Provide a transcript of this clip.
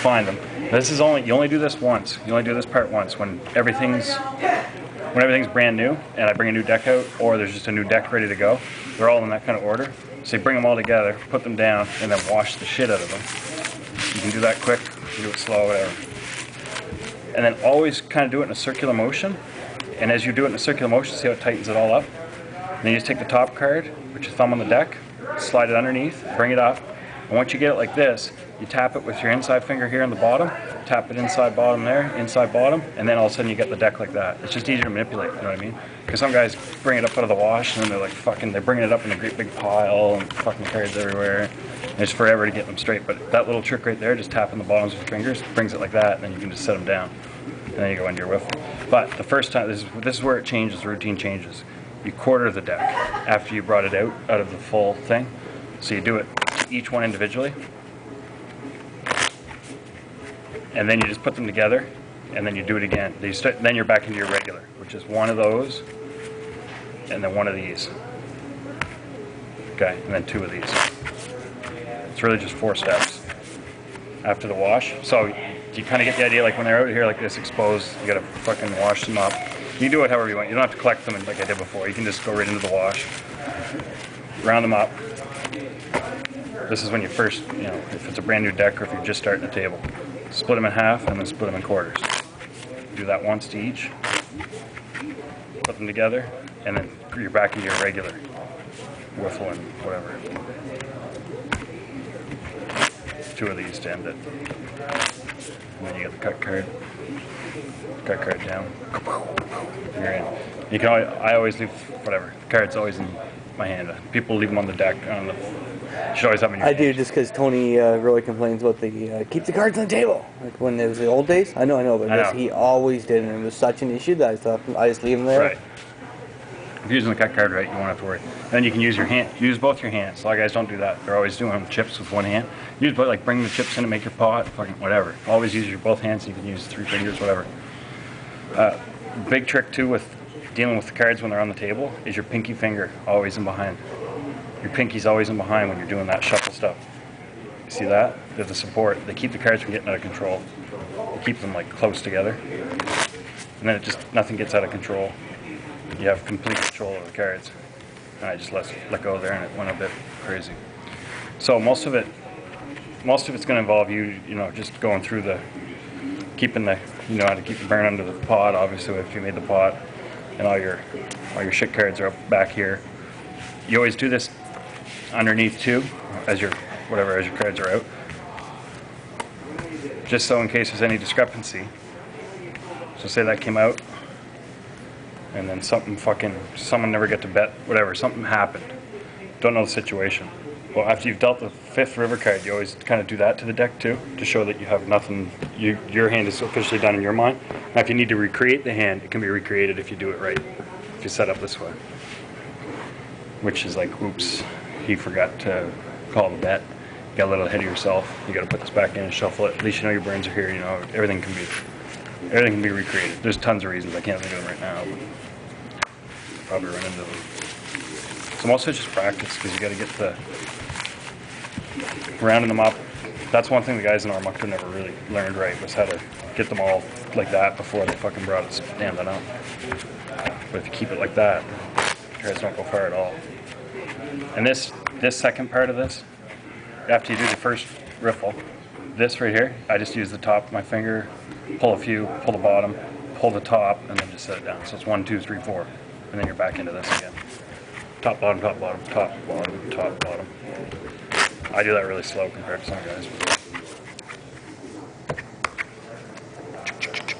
find them. This is you only do this once. You only do this part once when everything's brand new and I bring a new deck out, or there's just a new deck ready to go. They're all in that kind of order. So you bring them all together, put them down, and then wash the shit out of them. You can do that quick, you can do it slow, whatever. And then always kind of do it in a circular motion. And as you do it in a circular motion, see how it tightens it all up? And then you just take the top card, put your thumb on the deck, slide it underneath, bring it up. And once you get it like this, you tap it with your inside finger here on the bottom, tap it inside bottom there, inside bottom, and then all of a sudden you get the deck like that. It's just easier to manipulate, you know what I mean? Because some guys bring it up out of the wash and then they're like they're bringing it up in a great big pile and fucking cards everywhere. And it's forever to get them straight. But that little trick right there, just tapping the bottoms with your fingers, brings it like that, and then you can just set them down. And then you go into your wiffle. But the first time, this is where it changes, the routine changes. You quarter the deck after you brought it out of the full thing. So you do it each one individually. And then you just put them together, and then you do it again. Then you're back into your regular, which is one of those, and then one of these. Okay, and then two of these. It's really just 4 steps after the wash. So you kind of get the idea, like when they're out here like this exposed, you gotta fucking wash them up. You can do it however you want. You don't have to collect them like I did before. You can just go right into the wash, round them up. This is when you first, if it's a brand new deck or if you're just starting a table. Split them in half and then split them in quarters. Do that once to each. Put them together, and then you're back into your regular wiffle and whatever. 2 of these to end it. And then you get the cut card. Cut card down. You're in. You can I always leave whatever. The card's always in my hand. People leave them on the deck. You should always have them in your hand. do, just because Tony really complains about the keep the cards on the table. Like when it was the old days. I know, but he always did, and it was such an issue that I thought I just leave them there. Right. If you're using the cut card right, you won't have to worry. And then you can use your hand. Use both your hands. A lot of guys don't do that. They're always doing chips with one hand. Use both, like bring the chips in and make your pot, fucking whatever. Always use your both hands. You can use 3 fingers, whatever. Big trick too with dealing with the cards when they're on the table is your pinky finger always in behind. Your pinky's always in behind when you're doing that shuffle stuff. You see that? They're the support. They keep the cards from getting out of control. They keep them like close together. And then nothing gets out of control. You have complete control of the cards. And I just let go there and it went a bit crazy. So most of it's going to involve you just going through keeping how to keep the burn under the pot, obviously if you made the pot, and all your shit cards are up back here. You always do this underneath too, as your cards are out. Just so in case there's any discrepancy. So say that came out, and then someone never got to bet, whatever, something happened. Don't know the situation. Well, after you've dealt the 5th river card, you always kind of do that to the deck too, to show that you have nothing, your hand is officially done in your mind. Now if you need to recreate the hand, it can be recreated if you do it right, if you set up this way. Which is like, oops, he forgot to call the bet. You got a little ahead of yourself. You got to put this back in and shuffle it. At least you know your burns are here. Everything can be recreated. There's tons of reasons. I can't think of them right now. But you'll probably run into them. So most of it's just practice because you got to get rounding them up. That's one thing the guys in our mucker never really learned right, was how to get them all like that before they fucking brought it standing up. But if you keep it like that, cards don't go far at all. And this second part of this, after you do the first riffle, this right here, I just use the top of my finger, pull a few, pull the bottom, pull the top, and then just set it down. So it's 1, 2, 3, 4, and then you're back into this again. Top, bottom, top, bottom, top, bottom, top, bottom. I do that really slow compared to some guys.